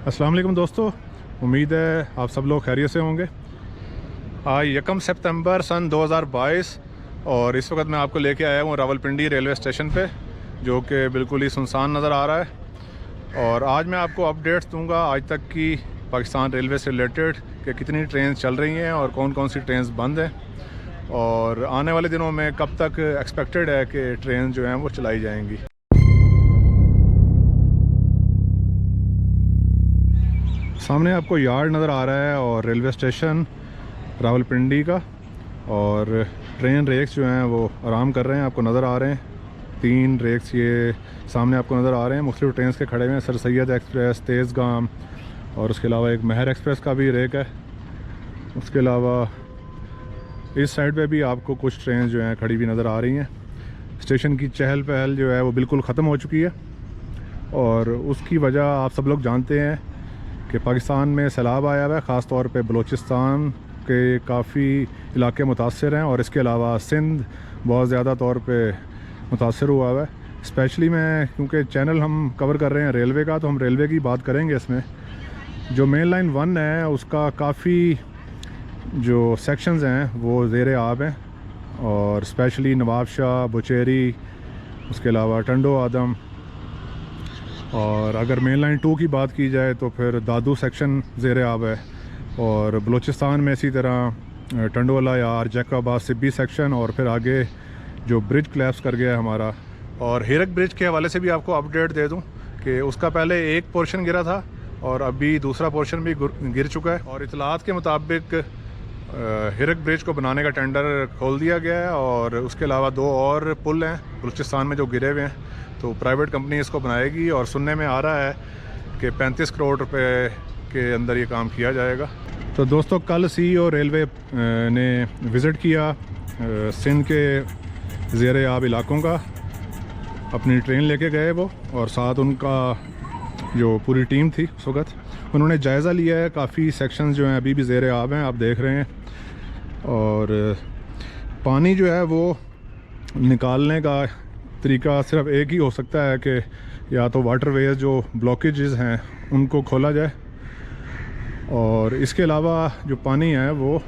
अस्सलाम वालेकुम दोस्तों, उम्मीद है आप सब लोग खैरियत से होंगे। आज 1 सितंबर सन 2022 और इस वक्त मैं आपको लेके आया हूँ रावलपिंडी रेलवे स्टेशन पे, जो कि बिल्कुल ही सुनसान नज़र आ रहा है। और आज मैं आपको अपडेट्स दूंगा आज तक की पाकिस्तान रेलवे से रिलेटेड कि कितनी ट्रेन चल रही हैं और कौन कौन सी ट्रेन बंद हैं, और आने वाले दिनों में कब तक एक्सपेक्टेड है कि ट्रेन जो हैं वो चलाई जाएंगी। सामने आपको यार्ड नज़र आ रहा है और रेलवे स्टेशन रावलपिंडी का, और ट्रेन रेक्स जो हैं वो आराम कर रहे हैं, आपको नज़र आ रहे हैं। 3 रेक्स ये सामने आपको नज़र आ रहे हैं, मुख्तलिफ ट्रेन के खड़े हुए हैं। सर सैयद एक्सप्रेस, तेज़गाम, और उसके अलावा एक महर एक्सप्रेस का भी रेक है। उसके अलावा इस साइड पे भी आपको कुछ ट्रेन जो हैं खड़ी हुई नज़र आ रही हैं। स्टेशन की चहल पहल जो है वो बिल्कुल ख़त्म हो चुकी है, और उसकी वजह आप सब लोग जानते हैं कि पाकिस्तान में सैलाब आया हुआ है। ख़ास तौर पे बलूचिस्तान के काफ़ी इलाके मुतासर हैं, और इसके अलावा सिंध बहुत ज़्यादा तौर पे मुतासर हुआ हुआ है। स्पेशली मैं, क्योंकि चैनल हम कवर कर रहे हैं रेलवे का, तो हम रेलवे की बात करेंगे। इसमें जो मेन लाइन 1 है उसका काफ़ी जो सेक्शंस हैं वो ज़ेर आब हैं, और स्पेशली नवाब शाह, बुचेरी, उसके अलावा टंडो आदम। और अगर मेन लाइन 2 की बात की जाए तो फिर दादू सेक्शन ज़ेर आब है, और बलूचिस्तान में इसी तरह टंडोला यार, जैकाबाद, सिब्बी सेक्शन, और फिर आगे जो ब्रिज क्लैप्स कर गया है हमारा। और हिरक ब्रिज के हवाले से भी आपको अपडेट दे दूं कि उसका पहले एक पोर्शन गिरा था और अभी दूसरा पोर्शन भी गिर चुका है। और इतलात के मुताबिक हिरक ब्रिज को बनाने का टेंडर खोल दिया गया है, और उसके अलावा 2 और पुल हैं बलूचिस्तान में जो गिरे हुए हैं, तो प्राइवेट कंपनी इसको बनाएगी। और सुनने में आ रहा है कि 35 करोड़ रुपए के अंदर ये काम किया जाएगा। तो दोस्तों, कल CEO रेलवे ने विज़िट किया सिंध के ज़ेर आब इलाकों का, अपनी ट्रेन लेके गए वो, और साथ उनका जो पूरी टीम थी उस वक्त, उन्होंने जायज़ा लिया है। काफ़ी सेक्शंस जो हैं अभी भी ज़ेर आब हैं, आप देख रहे हैं। और पानी जो है वो निकालने का तरीका सिर्फ एक ही हो सकता है कि या तो वाटरवेज जो ब्लॉकेजेस हैं उनको खोला जाए, और इसके अलावा जो पानी है वो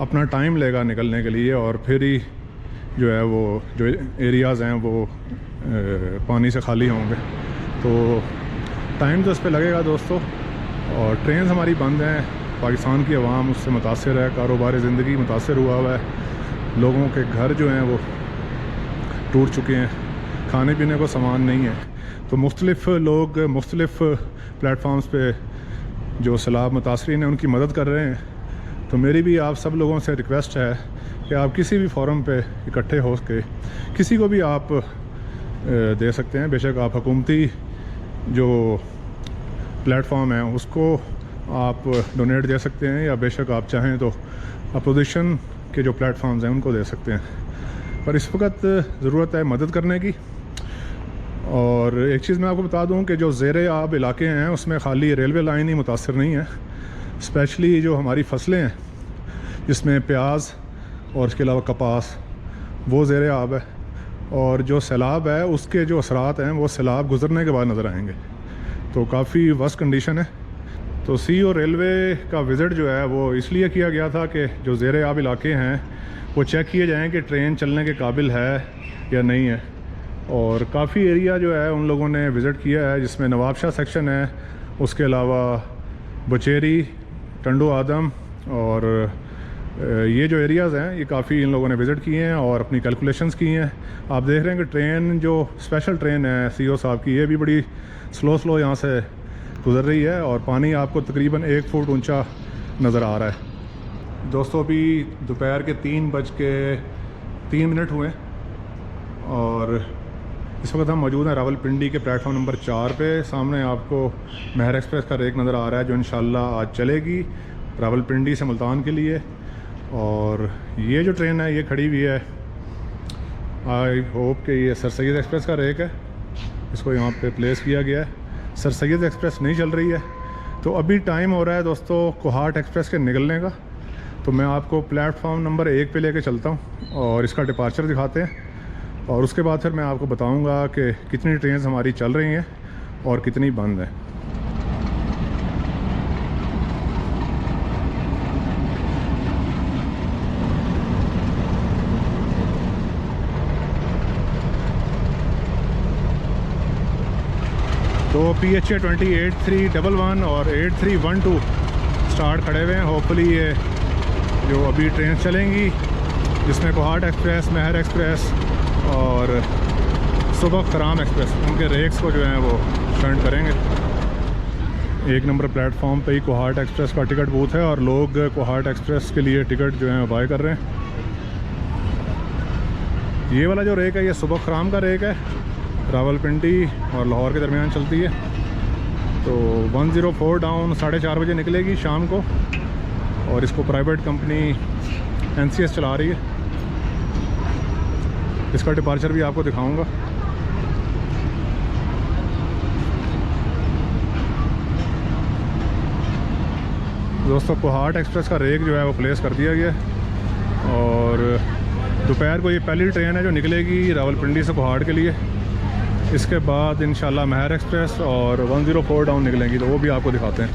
अपना टाइम लेगा निकलने के लिए, और फिर ही जो है वो जो एरियाज़ हैं वो पानी से खाली होंगे। तो टाइम तो इस पर लगेगा दोस्तों। और ट्रेन हमारी बंद हैं, पाकिस्तान की आवाम उससे मुतासर है, कारोबार ज़िंदगी मुतासर हुआ हुआ है, लोगों के घर जो हैं वो टूट चुके हैं, खाने पीने को सामान नहीं है। तो मुख्तलिफ़ लोग मुख्तलिफ़ प्लेटफॉर्म्स पे जो सैलाब मुतासरीन हैं उनकी मदद कर रहे हैं। तो मेरी भी आप सब लोगों से रिक्वेस्ट है कि आप किसी भी फोरम पे इकट्ठे हो के किसी को भी आप दे सकते हैं। बेशक आप हुकूमती जो प्लेटफॉर्म है उसको आप डोनेट दे सकते हैं, या बेशक आप चाहें तो अपोजिशन के जो प्लेटफॉर्म्स हैं उनको दे सकते हैं। पर इस वक्त ज़रूरत है मदद करने की। और एक चीज़ मैं आपको बता दूं कि जो ज़ेर आब इलाके हैं उसमें खाली रेलवे लाइन ही मुतासर नहीं है, स्पेशली जो हमारी फसलें हैं जिसमें प्याज और इसके अलावा कपास, वो ज़ेर आब है। और जो सैलाब है उसके जो असरात हैं वो सैलाब गुज़रने के बाद नज़र आएंगे, तो काफ़ी वर्स्ट कंडीशन है। तो CEO रेलवे का विज़िट जो है वो इसलिए किया गया था कि जो ज़ेर आब इलाके हैं वो चेक किए जाएँ कि ट्रेन चलने के काबिल है या नहीं है। और काफ़ी एरिया जो है उन लोगों ने विज़िट किया है, जिसमें नवाब शाह सेक्शन है, उसके अलावा बुचेरी, टंडो आदम, और ये जो एरियाज़ हैं ये काफ़ी इन लोगों ने विज़िट किए हैं और अपनी कैलकुलेशंस की हैं। आप देख रहे हैं कि ट्रेन जो स्पेशल ट्रेन है CEO साहब की, ये भी बड़ी स्लो यहाँ से गुज़र रही है, और पानी आपको तकरीबन 1 फुट ऊंचा नज़र आ रहा है। दोस्तों, अभी दोपहर के 3:03 हुए, और इस वक्त हम मौजूद हैं रावलपिंडी के प्लेटफॉर्म नंबर 4 पे। सामने आपको महर एक्सप्रेस का रेक नज़र आ रहा है, जो इंशाल्लाह आज चलेगी रावलपिंडी से मुल्तान के लिए। और ये जो ट्रेन है ये खड़ी हुई है, आई होप कि ये सर सैयद एक्सप्रेस का रेक है, इसको यहाँ पे प्लेस किया गया है। सर सैयद एक्सप्रेस नहीं चल रही है, तो अभी टाइम हो रहा है दोस्तों कोहाट एक्सप्रेस के निकलने का। तो मैं आपको प्लेटफॉर्म नंबर 1 पे लेके चलता हूँ और इसका डिपार्चर दिखाते हैं, और उसके बाद फिर मैं आपको बताऊंगा कि कितनी ट्रेन हमारी चल रही हैं और कितनी बंद हैं। तो PHA 208311 और 8312 स्टार्ट खड़े हुए हैं। होपफुली ये जो अभी ट्रेन चलेंगी जिसमें कोहाट एक्सप्रेस, महर एक्सप्रेस और सुबह खराम एक्सप्रेस, उनके रेक्स को जो है वो शंट करेंगे। 1 नंबर प्लेटफॉर्म पे ही कोहाट एक्सप्रेस का टिकट बूथ है और लोग कोहाट एक्सप्रेस के लिए टिकट जो है बाय कर रहे हैं। ये वाला जो रेक है ये सुबह खराम का रेक है, रावलपिंडी और लाहौर के दरमियान चलती है। तो 104 डाउन 4:30 बजे निकलेगी शाम को और इसको प्राइवेट कंपनी NCS चला रही है। इसका डिपार्चर भी आपको दिखाऊंगा। दोस्तों कोहाट एक्सप्रेस का रेक जो है वो प्लेस कर दिया गया और दोपहर को ये पहली ट्रेन है जो निकलेगी रावलपिंडी से कोहाट के लिए। इसके बाद इंशाल्लाह महर एक्सप्रेस और 104 डाउन निकलेंगी, तो वो भी आपको दिखाते हैं।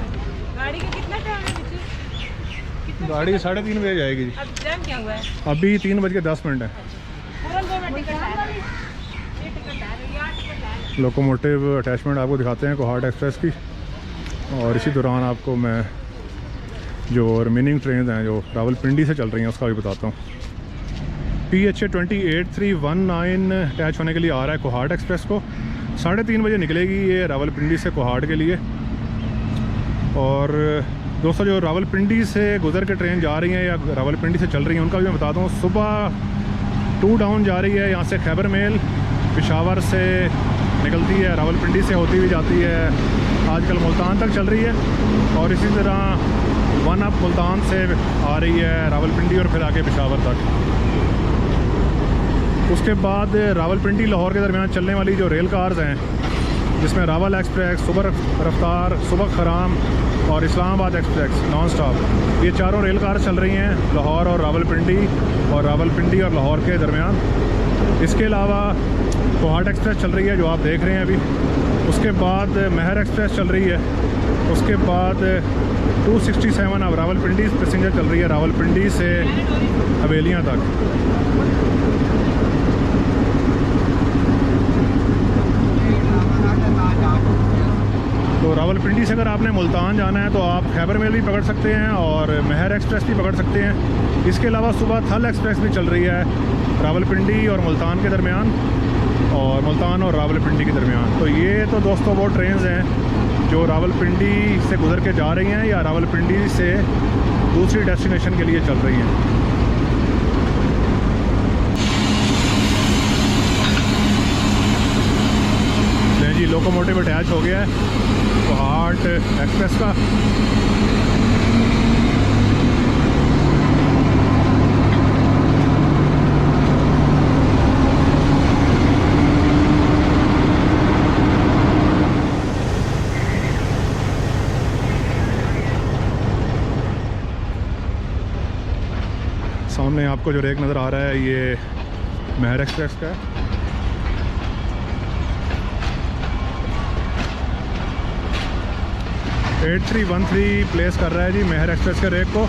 गाड़ी का कितना टाइम है? गाड़ी 3:30 बजे जाएगी जी। अब टाइम क्या हुआ है? अभी 3:10 है। लोकोमोटिव अटैचमेंट आपको दिखाते हैं कोहाट एक्सप्रेस की, और इसी दौरान आपको मैं जो रिमेनिंग ट्रेन हैं जो रावलपिंडी से चल रही हैं उसका भी बताता हूँ। PHA 208319 अटैच होने के लिए आ रहा है कोहाट एक्सप्रेस को। 3:30 बजे निकलेगी ये रावलपिंडी से कोहाट के लिए। और दोस्तों जो रावलपिंडी से गुजर के ट्रेन जा रही हैं या रावलपिंडी से चल रही हैं उनका भी मैं बताता हूँ। सुबह 2 डाउन जा रही है यहाँ से खैबर मेल, पेशावर से निकलती है, रावलपिंडी से होती हुई जाती है, आजकल मुल्तान तक चल रही है। और इसी तरह 1 अप मुल्तान से आ रही है रावलपिंडी और फिर आगे पेशावर तक। उसके बाद रावलपिंडी लाहौर के दरमियान चलने वाली जो रेल कार्स हैं जिसमें रावल एक्सप्रेस, सुबह रफ्तार, सुबह खराम और इस्लामाबाद एक्सप्रेस नॉन स्टॉप, ये चारों रेल कार्स चल रही हैं लाहौर और रावलपिंडी और लाहौर के दरमियान। इसके अलावा कोहाट एक्सप्रेस चल रही है जो आप देख रहे हैं अभी। उसके बाद महर एक्सप्रेस चल रही है। उसके बाद 267 अब रावलपिंडी पैसेंजर चल रही है रावलपिंडी से हवेलियाँ तक। तो रावलपिंडी से अगर आपने मुल्तान जाना है तो आप खैबर मेल भी पकड़ सकते हैं और महर एक्सप्रेस भी पकड़ सकते हैं। इसके अलावा सुबह थल एक्सप्रेस भी चल रही है रावलपिंडी और मुल्तान के दरमियान और मुल्तान और रावलपिंडी के दरमियान। तो ये तो दोस्तों वो ट्रेन्स हैं जो रावलपिंडी से गुजर के जा रही हैं या रावलपिंडी से दूसरी डेस्टिनेशन के लिए चल रही हैं। जी लोकोमोटिव अटैच हो गया है कोहाट एक्सप्रेस का। सामने आपको जो रेक नज़र आ रहा है ये महर एक्सप्रेस का है। एट 8313 प्लेस कर रहा है जी महर एक्सप्रेस के रेक को।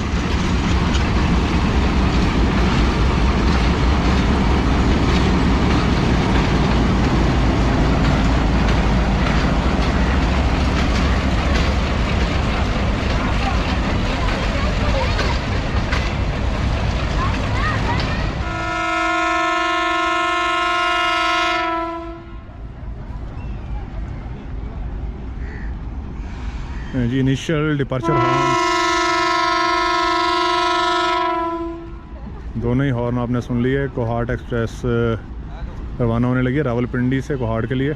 जी इनिशियल डिपार्चर हॉर्न, दोनों ही हॉर्न आपने सुन लिए। कोहाट एक्सप्रेस रवाना होने लगी है रावलपिंडी से कोहाट के लिए।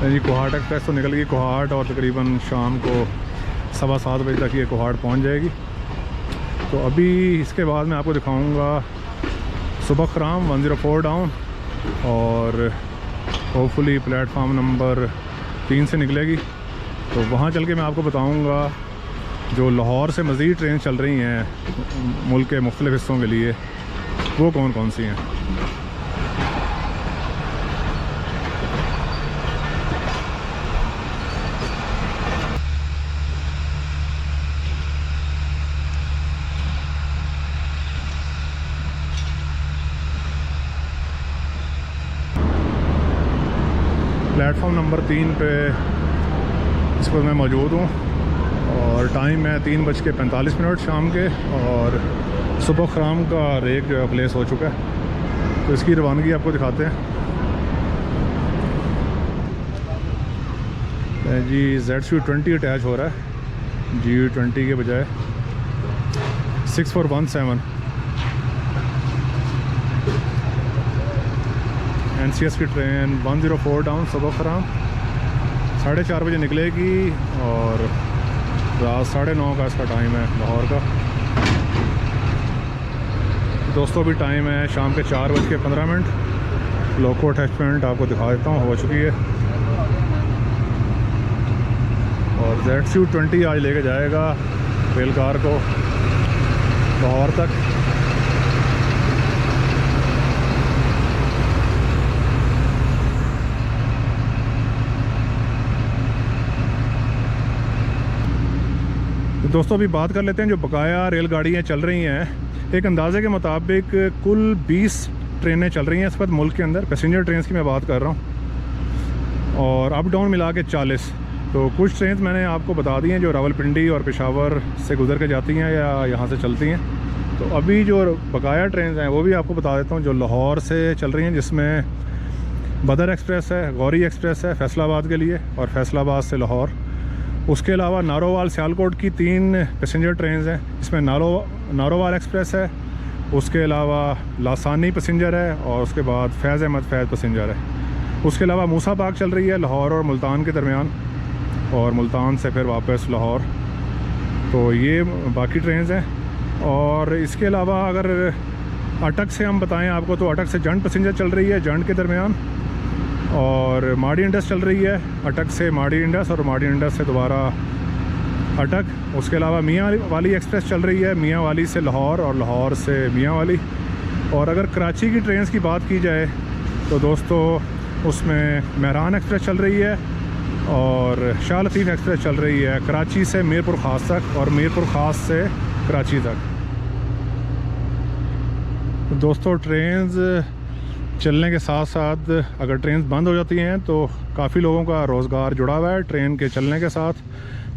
जी कोहाट एक्सप्रेस तो निकल गई कोहाट, और तकरीबन शाम को 7:15 बजे तक ये कोहाट पहुंच जाएगी। तो अभी इसके बाद मैं आपको दिखाऊंगा सुबह खराम 104 डाउन, और होपफुली प्लेटफार्म नंबर 3 से निकलेगी। तो वहाँ चल के मैं आपको बताऊंगा जो लाहौर से मज़ीद ट्रेन चल रही हैं मुल्क के मुख्तलिफ़ हिस्सों के लिए, वो कौन कौन सी हैं। प्लेटफॉर्म नंबर 3 पे इस वक्त मैं मौजूद हूँ, और टाइम है 3:45 शाम के, और सुबह खराम का रेक जो है प्लेस हो चुका है। तो इसकी रवानगी आपको दिखाते हैं। जी ZC20 अटैच हो रहा है G20 के बजाय। 6417 NCS की ट्रेन 104 डाउन सुबह खराम 4:30 बजे निकलेगी, और रात 9:30 का इसका टाइम है लाहौर का। दोस्तों अभी टाइम है शाम के 4:15। लोको अटैचमेंट आपको दिखा देता हूँ, हो चुकी है। और ZC20 आज लेके जाएगा रेलकार को लाहौर तक। दोस्तों अभी बात कर लेते हैं जो बकाया रेलगाड़ियाँ चल रही हैं। एक अंदाज़े के मुताबिक कुल 20 ट्रेनें चल रही हैं इस वक्त मुल्क के अंदर, पैसेंजर ट्रेन की मैं बात कर रहा हूँ, और अप डाउन मिला के 40। तो कुछ ट्रेन मैंने आपको बता दी हैं जो रावलपिंडी और पेशावर से गुजर के जाती हैं या यहाँ से चलती हैं। तो अभी जो बकाया ट्रेन हैं वो भी आपको बता देता हूँ, जो लाहौर से चल रही हैं, जिसमें बदर एक्सप्रेस है, गौरी एक्सप्रेस है फैसलाबाद के लिए, और फैसलाबाद से लाहौर। उसके अलावा नारोवाल सियालकोट की 3 पैसेंजर ट्रेन हैं, जिसमें नारोवाल एक्सप्रेस है, उसके अलावा लासानी पैसेंजर है, और उसके बाद फैज़ अहमद फैज़ पैसेंजर है। उसके अलावा मूसा पाक चल रही है लाहौर और मुल्तान के दरमियान, और मुल्तान से फिर वापस लाहौर। तो ये बाकी ट्रेन हैं। और इसके अलावा अगर अटक से हम बताएं आपको, तो अटक से जंड पैसेंजर चल रही है जंड के दरमियान, और माड़ी इंडस चल रही है अटक से माड़ी इंडस, और माड़ी इंडस से दोबारा अटक। उसके अलावा मियाँ वाली एक्सप्रेस चल रही है मियाँ वाली से लाहौर, और लाहौर से मियाँ वाली। और अगर कराची की ट्रेन की बात की जाए तो दोस्तों उसमें महरान एक्सप्रेस चल रही है, और शाह लतीफ़ एक्सप्रेस चल रही है कराची से मीरपुर ख़ास तक, और मीरपुर ख़ास से कराची तक। दोस्तों ट्रेन्स चलने के साथ साथ अगर ट्रेन बंद हो जाती हैं तो काफ़ी लोगों का रोज़गार जुड़ा हुआ है ट्रेन के चलने के साथ,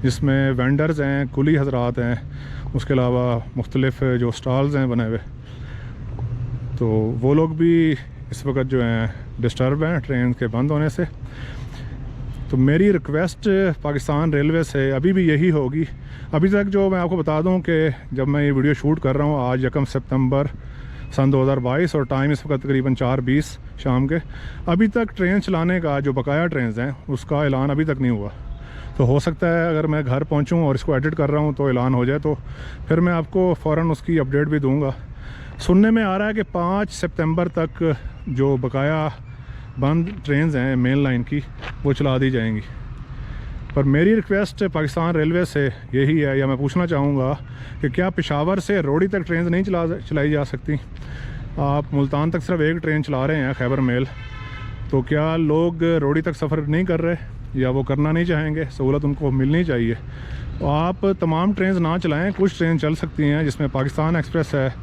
जिसमें वेंडर्स हैं, कुली हजरात हैं, उसके अलावा मुख्तलिफ़ जो स्टॉल्स हैं बने हुए। तो वो लोग भी इस वक्त जो हैं डिस्टर्ब हैं ट्रेन के बंद होने से। तो मेरी रिक्वेस्ट पाकिस्तान रेलवे से अभी भी यही होगी। अभी तक जो मैं आपको बता दूं कि जब मैं ये वीडियो शूट कर रहा हूँ आज 1 सितंबर सन 2022, और टाइम इस वक्त तकरीबन 4:20 शाम के, अभी तक ट्रेन चलाने का जो बकाया ट्रेन हैं उसका ऐलान अभी तक नहीं हुआ। तो हो सकता है अगर मैं घर पहुंचूं और इसको एडिट कर रहा हूं तो ऐलान हो जाए, तो फिर मैं आपको फ़ौरन उसकी अपडेट भी दूंगा। सुनने में आ रहा है कि 5 सितंबर तक जो बकाया बंद ट्रेन हैं मेन लाइन की वो चला दी जाएंगी। पर मेरी रिक्वेस्ट पाकिस्तान रेलवे से यही है, या मैं पूछना चाहूँगा कि क्या पेशावर से रोडी तक ट्रेन नहीं चलाई जा सकती? आप मुल्तान तक सिर्फ एक ट्रेन चला रहे हैं खैबर मेल, तो क्या लोग रोडी तक सफ़र नहीं कर रहे या वो करना नहीं चाहेंगे? सहूलत उनको मिलनी चाहिए। तो आप तमाम ट्रेन ना चलाएं, कुछ ट्रेन चल सकती हैं, जिसमें पाकिस्तान एक्सप्रेस है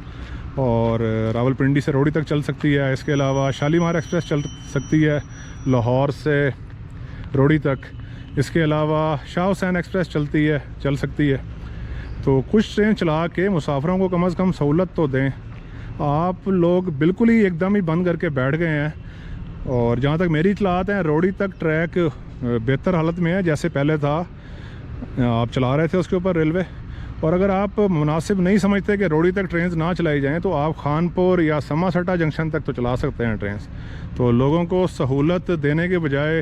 और रावलपिंडी से रोडी तक चल सकती है। इसके अलावा शालीमार एक्सप्रेस चल सकती है लाहौर से रोडी तक। इसके अलावा शाह हुसैन एक्सप्रेस चल सकती है। तो कुछ ट्रेन चला के मुसाफिरों को कम से कम सहूलत तो दें। आप लोग बिल्कुल ही एकदम ही बंद करके बैठ गए हैं, और जहाँ तक मेरी इतलात हैं रोडी तक ट्रैक बेहतर हालत में है जैसे पहले था, आप चला रहे थे उसके ऊपर रेलवे। और अगर आप मुनासिब नहीं समझते कि रोडी तक ट्रेन ना चलाई जाएं तो आप खानपुर या समासटा जंक्शन तक तो चला सकते हैं ट्रेन। तो लोगों को सहूलत देने के बजाय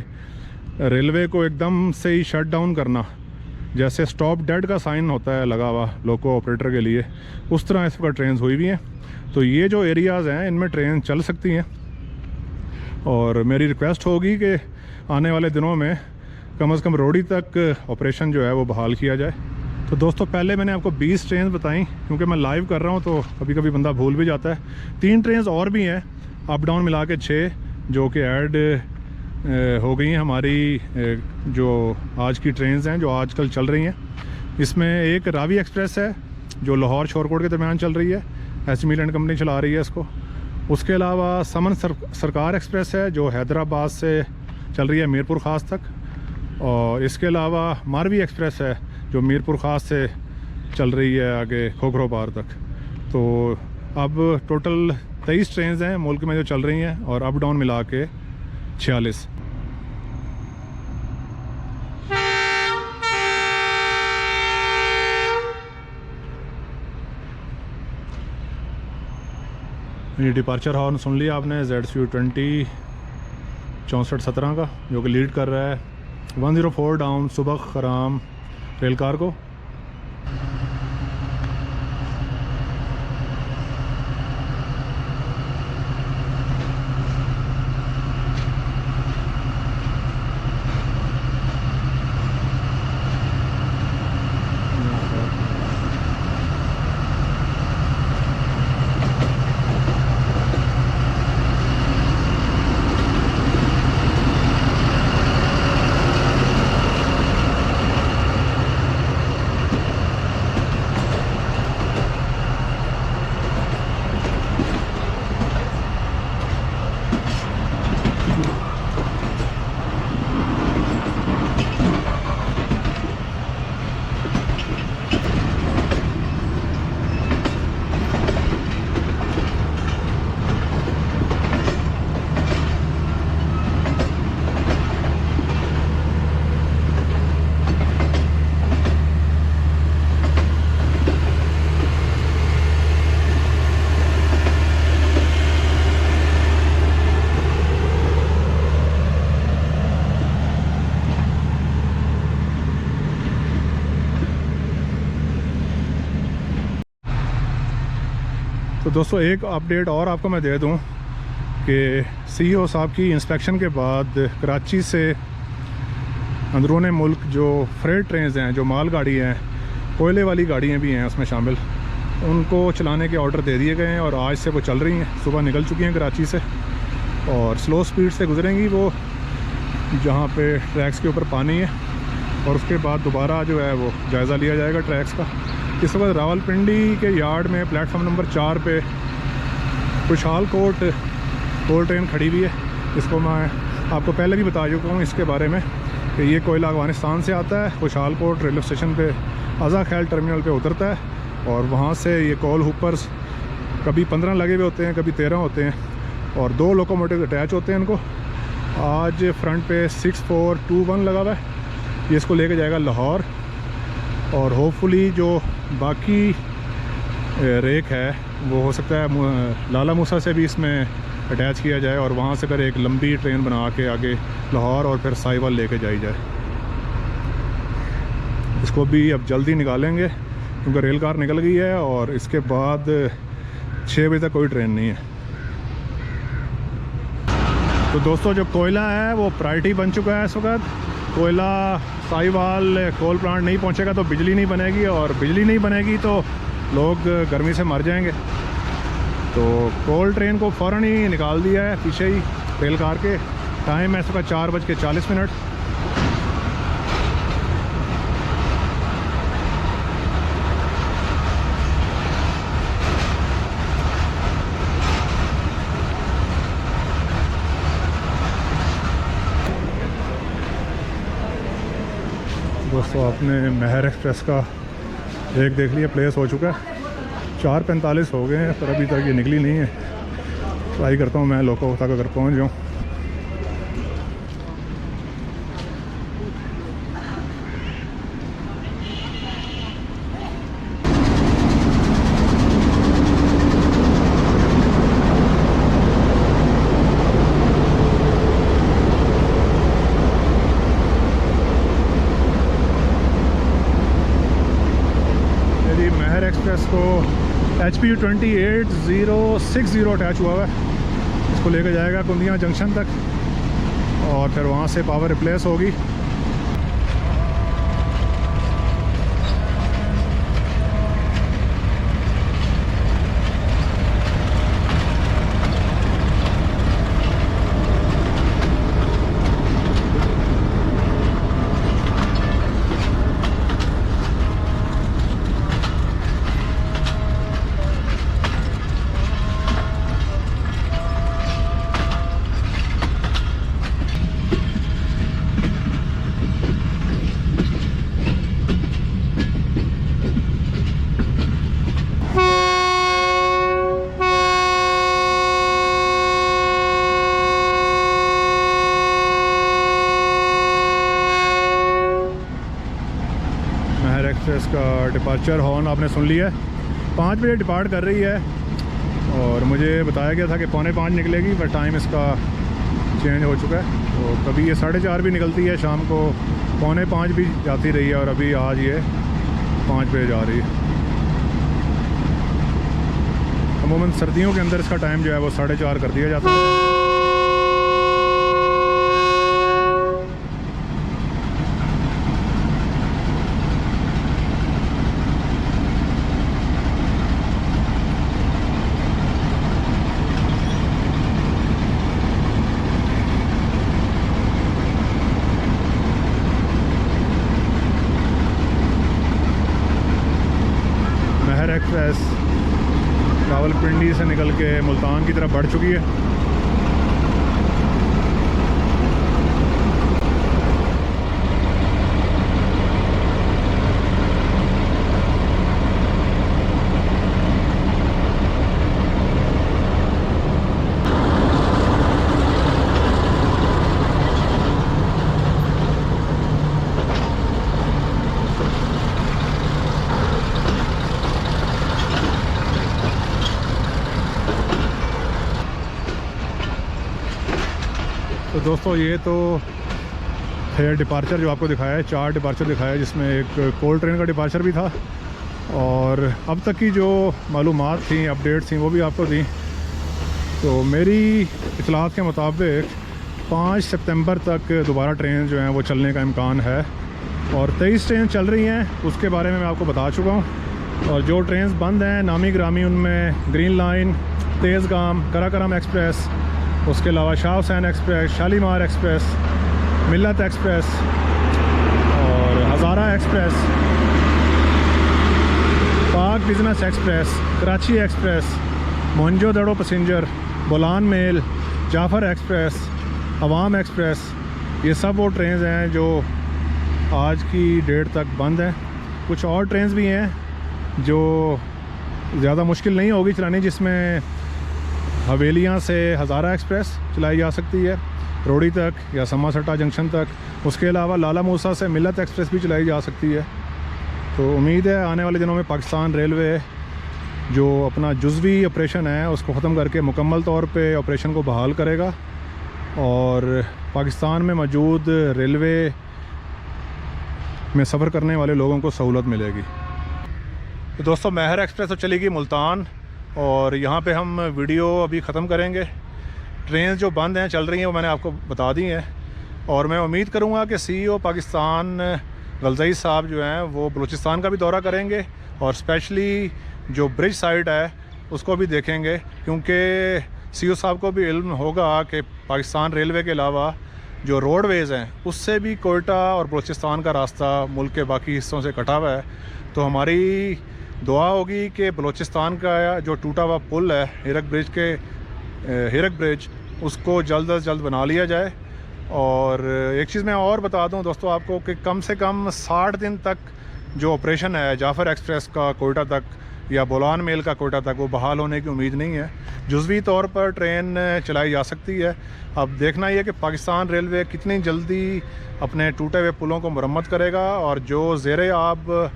रेलवे को एकदम से ही शट डाउन करना, जैसे स्टॉप डेड का साइन होता है लगा हुआ लोको ऑपरेटर के लिए, उस तरह इस वक्त ट्रेन हुई भी हैं। तो ये जो एरियाज़ हैं इनमें ट्रेन चल सकती हैं, और मेरी रिक्वेस्ट होगी कि आने वाले दिनों में कम से कम रोडी तक ऑपरेशन जो है वो बहाल किया जाए। तो दोस्तों पहले मैंने आपको 20 ट्रेन बताई, क्योंकि मैं लाइव कर रहा हूँ तो कभी कभी बंदा भूल भी जाता है। 3 ट्रेन और भी हैं, अप डाउन मिला के 6 जो कि ऐड हो गई हैं हमारी जो आज की ट्रेन्स हैं जो आजकल चल रही हैं। इसमें एक रावी एक्सप्रेस है जो लाहौर शोरकोट के दरमियान चल रही है, एस मिल एंड कंपनी चला रही है इसको। उसके अलावा समन सरकार एक्सप्रेस है जो हैदराबाद से चल रही है मीरपुर ख़ास तक, और इसके अलावा मारवी एक्सप्रेस है जो मीरपुर ख़ास से चल रही है आगे खोखरो पार तक। तो अब टोटल 23 ट्रेन हैं मुल्क में जो चल रही हैं, और अप डाउन मिला के 46। ये डिपार्चर हॉर्न सुन लिया आपने ZCU20 6417 का, जो कि लीड कर रहा है 104 डाउन सुबह खराम रेल कार को। तो दोस्तों एक अपडेट और आपको मैं दे दूं कि CEO साहब की इंस्पेक्शन के बाद कराची से अंदरूनी मुल्क जो फ्रेट ट्रेन्स हैं, जो माल गाड़ी हैं, कोयले वाली गाड़ियाँ भी हैं उसमें शामिल, उनको चलाने के ऑर्डर दे दिए गए हैं और आज से वो चल रही हैं। सुबह निकल चुकी हैं कराची से और स्लो स्पीड से गुजरेंगी वो जहाँ पे ट्रैक्स के ऊपर पानी है, और उसके बाद दोबारा जो है वो जायज़ा लिया जाएगा ट्रैक्स का। इस वक्त रावलपिंडी के यार्ड में प्लेटफॉर्म नंबर 4 पे खुशहाल कोट कोल ट्रेन खड़ी हुई है। इसको मैं आपको पहले भी बता चुका हूँ इसके बारे में कि ये कोयला अफ़गानिस्तान से आता है, खुशहाल कोट रेलवे स्टेशन पे आज़ा ख्याल टर्मिनल पे उतरता है, और वहाँ से ये कोल हुपर्स कभी 15 लगे हुए होते हैं, कभी 13 होते हैं, और 2 लोकोमोटिव अटैच होते हैं इनको। आज फ्रंट पे 6421 लगा हुआ है, ये इसको लेके जाएगा लाहौर, और होपफुली जो बाकी रेक है वो हो सकता है लाला मूसा से भी इसमें अटैच किया जाए, और वहाँ से फिर एक लंबी ट्रेन बना के आगे लाहौर और फिर साहिवाल लेके जाई जाए। इसको भी अब जल्दी निकालेंगे क्योंकि रेल कार निकल गई है, और इसके बाद 6 बजे तक कोई ट्रेन नहीं है। तो दोस्तों जो कोयला है वो प्रायोरिटी बन चुका है इस वक्त। कोयला साहिवाल कोल प्लांट नहीं पहुंचेगा तो बिजली नहीं बनेगी, और बिजली नहीं बनेगी तो लोग गर्मी से मर जाएंगे। तो कोल ट्रेन को फ़ौरन ही निकाल दिया है पीछे ही रेल कार के। टाइम है इस वक्त 4:40। दोस्तों आपने महर एक्सप्रेस का एक देख लिया, प्लेस हो चुका है। 4:45 हो गए हैं पर अभी तक ये निकली नहीं है। ट्राई करता हूँ मैं लोको तक अगर पहुँच जाऊँ। इसको HP 28060 अटैच हुआ हुआ है। इसको लेकर जाएगा कुंदियाँ जंक्शन तक और फिर वहाँ से पावर रिप्लेस होगी। महर एक्सप्रेस का डिपार्चर हॉर्न आपने सुन लिया है। 5 बजे डिपार्ट कर रही है और मुझे बताया गया था कि 4:45 निकलेगी, पर टाइम इसका चेंज हो चुका है। तो कभी ये 4:30 भी निकलती है, शाम को 4:45 भी जाती रही है और अभी आज ये 5 बजे जा रही है। अमूमन सर्दियों के अंदर इसका टाइम जो है वो 4:30 कर दिया जाता है। महर एक्सप्रेस रावलपिंडी से निकल के मुल्तान की तरफ बढ़ चुकी है। तो दोस्तों ये तो है डिपार्चर जो आपको दिखाया है, 4 डिपार्चर दिखाया है, जिसमें एक कोल ट्रेन का डिपार्चर भी था और अब तक की जो मालूमात थी, अपडेट्स थी, वो भी आपको दी। तो मेरी इतलात के मुताबिक 5 सितंबर तक दोबारा ट्रेन जो हैं वो चलने का इम्कान है और 23 ट्रेन चल रही हैं, उसके बारे में मैं आपको बता चुका हूँ। और जो ट्रेन बंद हैं नामी ग्रामी, उनमें green line, Tezgam, Karakoram express, उसके अलावा Shah Hussain express, Shalimar express, Millat express और Hazara express, Pak business express, Karachi express, Mohenjodaro passenger, Bolan mail, Jaffar express, Awam express, ये सब वो ट्रेन हैं जो आज की डेट तक बंद हैं। कुछ और ट्रेन भी हैं जो ज़्यादा मुश्किल नहीं होगी चलानी, जिसमें हवेलियाँ से हज़ारा एक्सप्रेस चलाई जा सकती है रोड़ी तक या समासट्टा जंक्शन तक। उसके अलावा लाला मूसा से मिल्लत एक्सप्रेस भी चलाई जा सकती है। तो उम्मीद है आने वाले दिनों में पाकिस्तान रेलवे जो अपना जुज़वी ऑपरेशन है उसको ख़त्म करके मुकम्मल तौर पे ऑपरेशन को बहाल करेगा और पाकिस्तान में मौजूद रेलवे में सफ़र करने वाले लोगों को सहूलत मिलेगी। तो दोस्तों महर एक्सप्रेस तो चलेगी मुल्तान और यहाँ पे हम वीडियो अभी ख़त्म करेंगे। ट्रेन जो बंद हैं चल रही हैं वो मैंने आपको बता दी हैं और मैं उम्मीद करूँगा कि CEO पाकिस्तान गलज़ई साहब जो हैं वो बलूचिस्तान का भी दौरा करेंगे और स्पेशली जो ब्रिज साइड है उसको भी देखेंगे, क्योंकि CEO साहब को भी इल्म होगा कि पाकिस्तान रेलवे के अलावा जो रोडवेज़ हैं उससे भी कोयटा और बलूचिस्तान का रास्ता मुल्क के बाकी हिस्सों से कटा हुआ है। तो हमारी दुआ होगी कि बलूचिस्तान का जो टूटा हुआ पुल है हिरक ब्रिज उसको जल्द अज जल्द बना लिया जाए। और एक चीज़ मैं और बता दूं दोस्तों आपको कि कम से कम 60 दिन तक जो ऑपरेशन है जाफ़र एक्सप्रेस का कोयटा तक या बोलान मेल का कोयटा तक, वो बहाल होने की उम्मीद नहीं है। जुज़वी तौर पर ट्रेन चलाई जा सकती है। अब देखना ही है कि पाकिस्तान रेलवे कितनी जल्दी अपने टूटे हुए पुलों को मरम्मत करेगा और जो ज़ेरे आब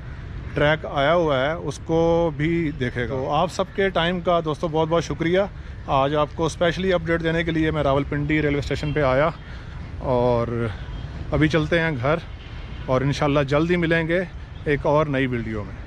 ट्रैक आया हुआ है उसको भी देखेगा। तो आप सबके टाइम का दोस्तों बहुत बहुत शुक्रिया। आज आपको स्पेशली अपडेट देने के लिए मैं रावलपिंडी रेलवे स्टेशन पे आया और अभी चलते हैं घर और इंशाल्लाह जल्द ही मिलेंगे एक और नई वीडियो में।